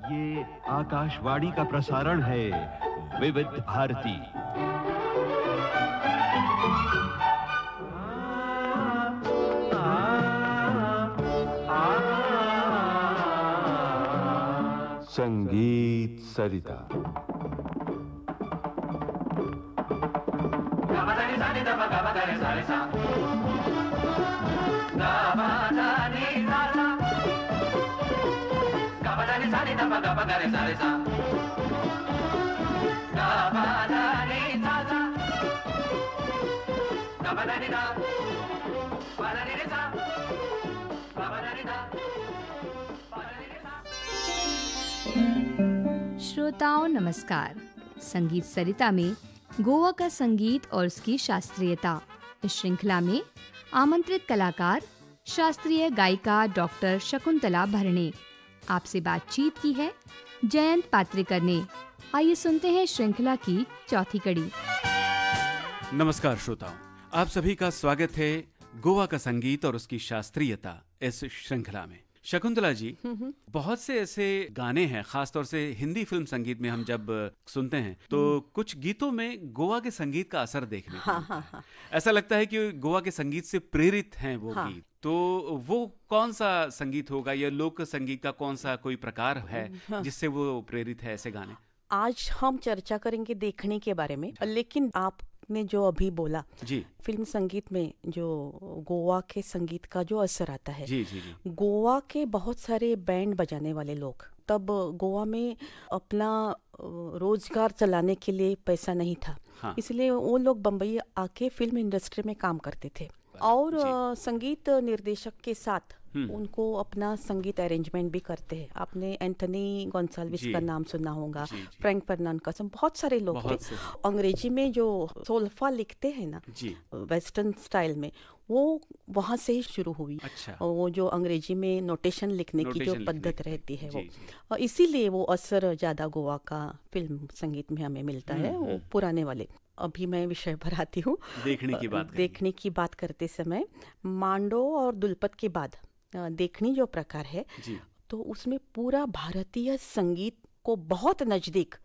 ये आकाशवाणी का प्रसारण है विविध भारती। संगीत सरिता। श्रोताओं नमस्कार। संगीत सरिता में गोवा का संगीत और उसकी शास्त्रीयता इस श्रृंखला में आमंत्रित कलाकार शास्त्रीय गायिका डॉक्टर शकुंतला भरणे आपसे बातचीत की है जयंत पात्रिकर ने। आइए सुनते हैं श्रृंखला की चौथी कड़ी। नमस्कार श्रोताओं, आप सभी का स्वागत है गोवा का संगीत और उसकी शास्त्रीयता इस श्रृंखला में। शकुंतला जी, बहुत से ऐसे गाने हैं, खासतौर से हिंदी फिल्म संगीत में हम जब सुनते हैं तो कुछ गीतों में गोवा के संगीत का असर देखने को मिलता है। ऐसा लगता है कि गोवा के संगीत से प्रेरित हैं वो गीत। तो वो कौन सा संगीत होगा या लोक संगीत का कौन सा कोई प्रकार है जिससे वो प्रेरित है ऐसे गाने? आज हम चर्चा करेंगे देखने के बारे में, लेकिन आपने जो अभी बोला जी, फिल्म संगीत में जो गोवा के संगीत का जो असर आता है, जी जी जी। गोवा के बहुत सारे बैंड बजाने वाले लोग, तब गोवा में अपना रोजगार चलाने के लिए पैसा नहीं था। हाँ। इसलिए वो लोग बम्बई आके फिल्म इंडस्ट्री में काम करते थे और संगीत निर्देशक के साथ उनको अपना संगीत अरेंजमेंट भी करते हैं। आपने एंथनी गोंसाल्विस का नाम सुना होगा, फ्रैंक फर्नांडिस, बहुत सारे लोग थे। अंग्रेजी में जो सोल्फा लिखते हैं ना वेस्टर्न स्टाइल में, वो वहाँ से ही शुरू हुई। अच्छा। वो जो अंग्रेजी में नोटेशन लिखने की जो पद्धत रहती है वो, इसीलिए वो असर ज्यादा गोवा का फिल्म संगीत में हमें मिलता है, वो पुराने वाले। अभी मैं विषय पर आती हूँ। देखने की बात करते समय मांडो और दुलपत के बाद देखनी जो प्रकार है तो उसमें पूरा भारतीय संगीत को बहुत नजदीक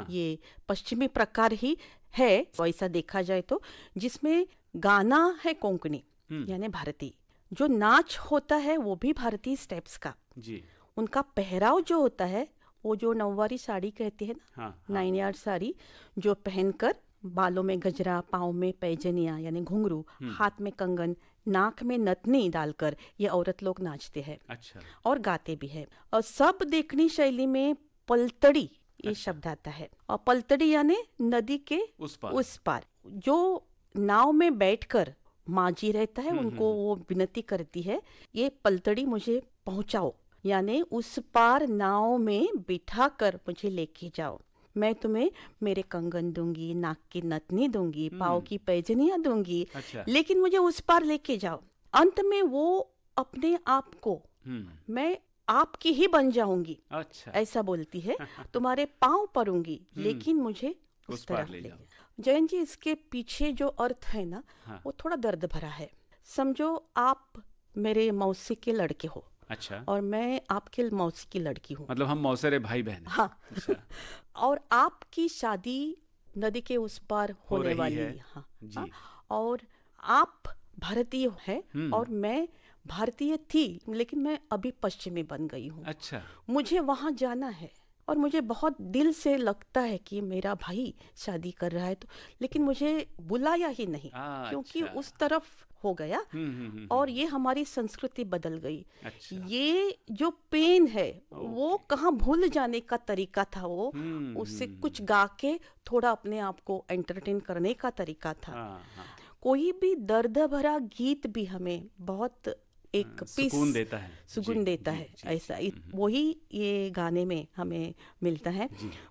ये पश्चिमी प्रकार ही है वैसा देखा जाए तो, जिसमें गाना है कोंकणी यानी भारतीय, जो नाच होता है वो भी भारतीय स्टेप्स का जी। उनका पहराव जो होता है वो जो नौवारी साड़ी कहते हैं ना, 9 यार्ड साड़ी जो पहनकर, बालों में गजरा, पाँव में पैजनिया यानी घुंघरू, हाथ में कंगन, नाक में नथनी डालकर ये औरत लोग नाचते हैं। अच्छा। और गाते भी है। और सब देखनी शैली में पलतड़ी ये शब्द आता है, और पलतड़ी यानी नदी के उस पार जो नाव में बैठकर माजी रहता है, उनको वो विनती करती है ये पलतड़ी मुझे पहुंचाओ, यानी उस पार नाव में बिठा कर मुझे लेके जाओ। मैं तुम्हें मेरे कंगन दूंगी, नाक की नथनी दूंगी, पाँव की पैजनियां दूंगी। अच्छा। लेकिन मुझे उस पार लेके जाओ। अंत में वो अपने आप को मैं आपकी ही बन जाऊंगी। अच्छा। ऐसा बोलती है। तुम्हारे पाँव परूंगी लेकिन मुझे उस तरफ ले जाओ। जयंत जी, इसके पीछे जो अर्थ है ना, वो थोड़ा दर्द भरा है। समझो आप मेरे मौसी के लड़के हो। अच्छा। और मैं आपके मौसी की लड़की हूँ, मतलब हम मौसेरे भाई बहन। हाँ। अच्छा। और आपकी शादी नदी के उस पार होने वाली है। हाँ जी। और आप भारतीय हैं और मैं भारतीय थी, लेकिन मैं अभी पश्चिमी बन गई हूँ। अच्छा। मुझे वहाँ जाना है और मुझे बहुत दिल से लगता है कि मेरा भाई शादी कर रहा है, तो लेकिन मुझे बुलाया ही नहीं क्योंकि उस तरफ हो गया और ये हमारी संस्कृति बदल गई। अच्छा। ये जो पेन है वो कहाँ भूल जाने का तरीका था, वो उससे कुछ गा के थोड़ा अपने आप को एंटरटेन करने का तरीका था। कोई भी दर्द भरा गीत भी हमें बहुत एक सुकून देता है, ऐसा वही ये गाने में हमें मिलता है।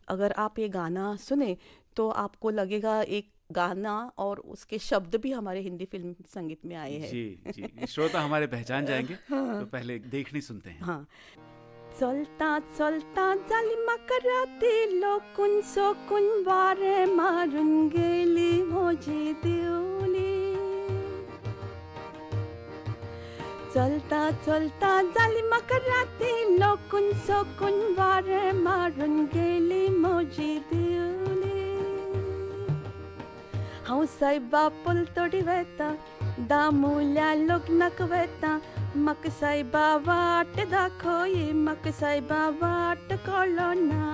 अगर आप ये गाना सुने तो आपको लगेगा एक गाना और उसके शब्द भी हमारे हिंदी फिल्म संगीत में आए हैं। जी जी, श्रोता हमारे पहचान जाएंगे। तो पहले देखनी सुनते हैं। हाँ। चलता चलता जालिमा कराती लोकुन सोकुन वारे मारून गेली मोजी देवली। चलता चलता जालिमा कराती लोकुन सकून वारे मारून गेली म्हजी दिवली हांव सायबा पलतडी वेता दामुल्या लग्नाक वेता म्हाका सायबा वाट दाखय म्हाका सायबा वाट कळना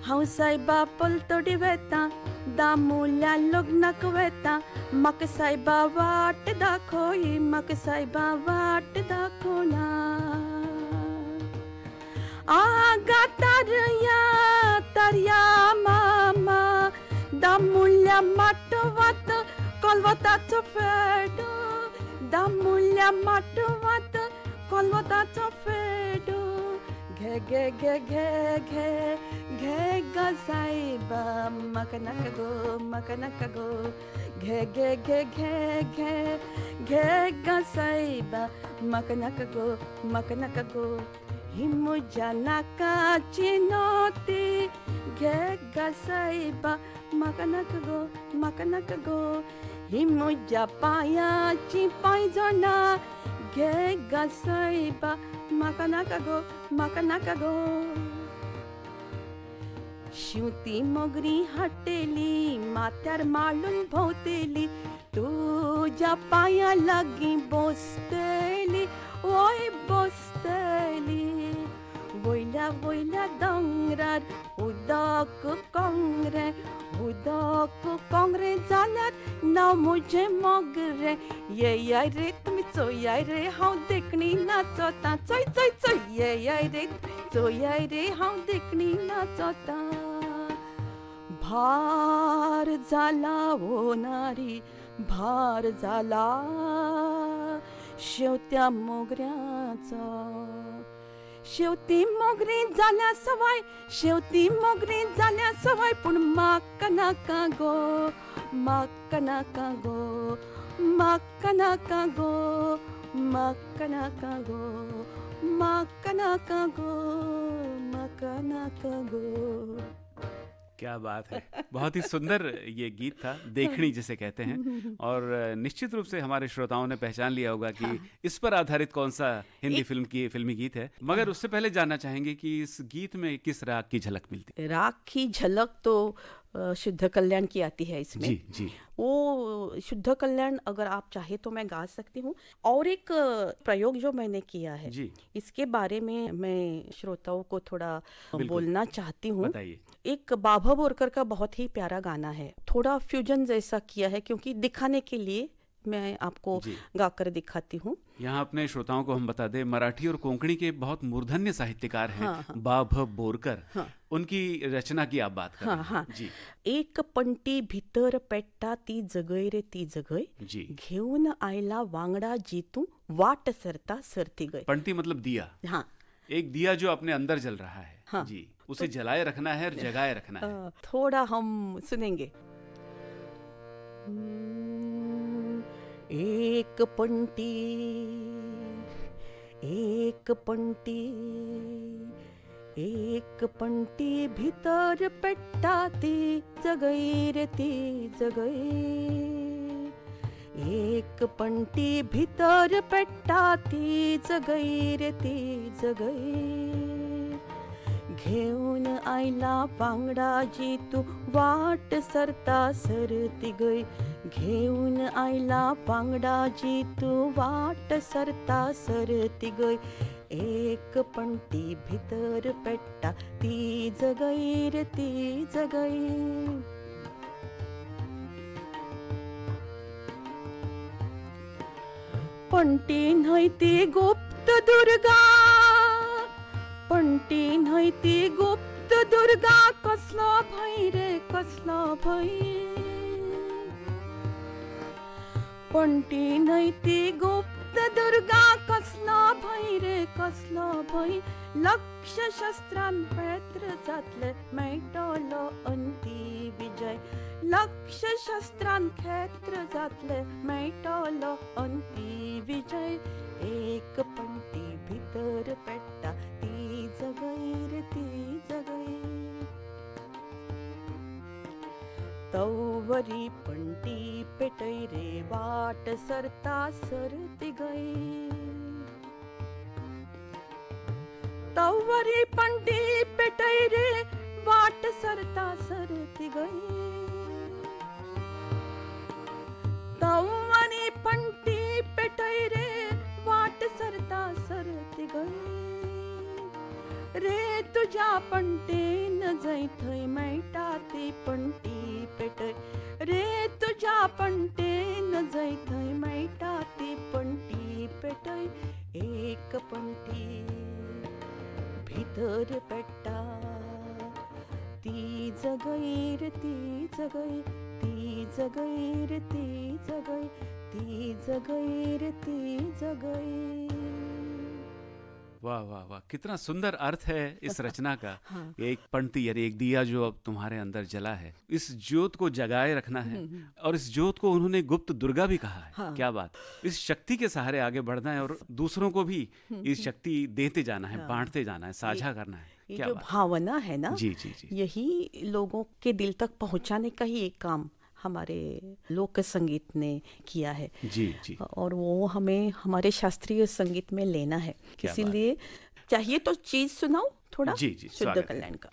हांव सायबा पलतडी वेता दामुल्या लग्नाक वेता म्हाका सायबा वाट दाखय म्हाका सायबा वाट दाखोना आगा तारया मामा दामुल्या माटवात कोलवताचो फेडो दामुल्या माटवात कोलवताचो फेडो घे घे घे घे घे घे ग सायबा म्हाका नाका गो घे घे घे घे घे घे ग सायबा म्हाका नाका गो ही म्हज्या नाकाची नोती घे ग सायबा म्हाका नाका गो ही म्हज्या पांयाची पायजणां घे ग सायबा म्हाका नाका गो शिवती मोगरी हाटेली माथ्यार माळून भोंवतेली तुज्या पांया लागीं बसतेली ओय बसतेली वयल्या वयल्या दोंगरार उदक कोंगरे जाल्यार नांव म्हजें मोगरें येयाय रे तुमी चोयाय रे हांव देखणी नाचोतां चोय चोय चोय येयाय रे चोयाय रे हांव देखणी नाचोतां भार जाला ओ नारी भार जाला शेवत्या मोगऱ्याचो शेवती मोगरी जाल्या सवाय शेवती मोगरी जाल्या सवाय पूण म्हाका नाका गो म्हाका नाका गो म्हाका नाका गो म्हाका नाका गो म्हाका नाका गो म्हाका नाका गो। क्या बात है, बहुत ही सुंदर ये गीत था, देखणी जिसे कहते हैं। और निश्चित रूप से हमारे श्रोताओं ने पहचान लिया होगा कि हाँ। इस पर आधारित कौन सा हिंदी फिल्मी गीत है। मगर उससे पहले जानना चाहेंगे कि इस गीत में किस राग की झलक मिलती है? राग की झलक तो शुद्ध कल्याण की आती है इसमें। जी जी। वो शुद्ध कल्याण अगर आप चाहे तो मैं गा सकती हूँ। और एक प्रयोग जो मैंने किया है जी, इसके बारे में मैं श्रोताओं को थोड़ा बोलना चाहती हूँ। एक बाबा बोरकर का बहुत ही प्यारा गाना है, थोड़ा फ्यूजन जैसा किया है क्योंकि दिखाने के लिए मैं आपको गाकर दिखाती हूँ। यहाँ अपने श्रोताओं को हम बता दें, मराठी और कोंकणी के बहुत मूर्धन्य साहित्यकार हैं बाबा बोरकर। उनकी रचना की आप बात कर रहे हैं। जी। एक पंटी भितर पेट्टा ती जगय रे ती जगय घेऊन आयला वांगडा जी तू वाट सरता सरती गय। पंटी मतलब दिया। हाँ, एक दिया जो अपने अंदर जल रहा है। हाँ। जी, उसे जलाए रखना है और जगाए रखना है। थोड़ा हम सुनेंगे। एक पंटी भीतर पेट्टा ती जगई रे ती जगई। एक पंटी भीतर पेट्टा ती जगई रे ती जगई। घेऊन आयला वांगडा जी तू वाट सरता सरती गय। घेऊन आयला वांगडा जी तू वाट सरता सरती गय। एक पंटी भितर पेट्टा ती जगई रे ती जगई। पंटी न्हय ती गुप्त दुर्गा, पंटी न्हय ती गुप्त दुर्गा, कसलो भय रे कसलो भय। पंटी न्हय ती गुप्त दुर्गा, कसलो भय रे कसलो भय। लक्ष शस्त्रान पेत्र जातले मेळटलो अंती विजय। लक्ष शस्त्रान क्षेत्र जातले मेळटलो अंती विजय। एक पंटी भितर पेट्टा ती जगई रे ती जगई। तवरी पंटी पेटय रे वाट सरता सरती गई। तवरी पंटी पेटई रे वाट सरता सरती गई, तवरी पंटी पेटई रे वाट सरता सरती गई रे तुझ्या पंटे न जाई थई मैटा ती पंटी पेटई रे तुझ्या पंटे न जाई थई मैटा ती पंटी पेटई एक पंटी भीतर पेटा ती जगई रे ती जगई ती जगई रे ती जगई ती जगई रे ती जगई। वाह वाह वाह, कितना सुंदर अर्थ है इस रचना का। हाँ। एक पंक्ति यानी एक दिया जो अब तुम्हारे अंदर जला है, इस ज्योत को जगाए रखना है। और इस ज्योत को उन्होंने गुप्त दुर्गा भी कहा है। हाँ। क्या बात, इस शक्ति के सहारे आगे बढ़ना है और दूसरों को भी इस शक्ति देते जाना है, बांटते जाना है, साझा करना है। ये जो भावना है ना, जी जी जी, यही लोगों के दिल तक पहुंचाने का ही एक काम हमारे लोक संगीत ने किया है। जी जी, और वो हमें हमारे शास्त्रीय संगीत में लेना है। इसीलिए चाहिए तो चीज सुनाओ थोड़ा। जी जी, शुद्ध कल्याण का।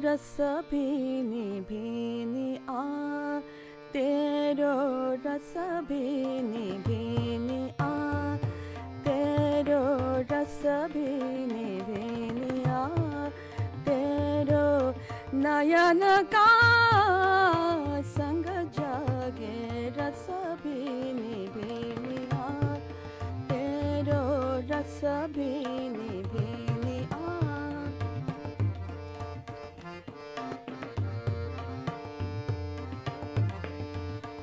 रस भीनी भीनी आ तेरो रस भीनी भीनी आ तेरो रस भीनी भीनी आ तेरो नयन का संग जागे रस भीनी भीनी आ तेरो रस भीनी भीनी आ।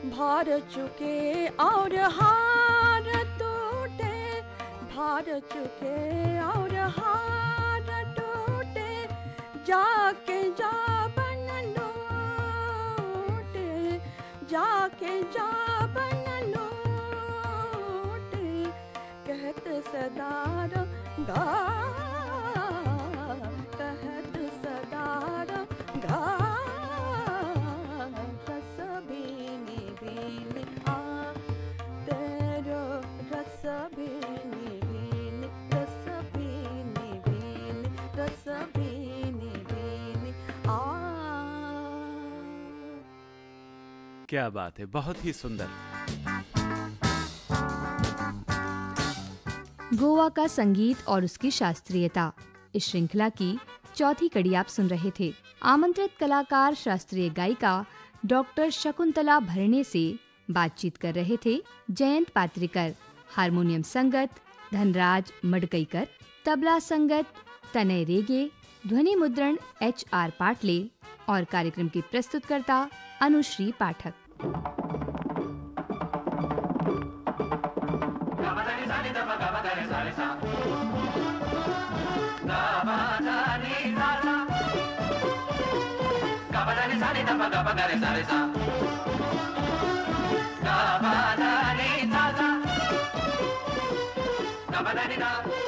भार चुके और हार टूटे, भार चुके और हार टूटे, जाके जा बन लौटे, जाके जा बन लौटे, कहत सदा रंगा, कहत सदा रंगा क्या बात है, बहुत ही सुंदर। गोवा का संगीत और उसकी शास्त्रीयता, इस श्रृंखला की चौथी कड़ी आप सुन रहे थे। आमंत्रित कलाकार शास्त्रीय गायिका डॉक्टर शकुंतला भरणे से बातचीत कर रहे थे जयंत पात्रिकर, हारमोनियम संगत धनराज मडकईकर, तबला संगत तनय रेगे, ध्वनि मुद्रण HR पाटले और कार्यक्रम की प्रस्तुतकर्ता अनुश्री पाठक। Ba ba da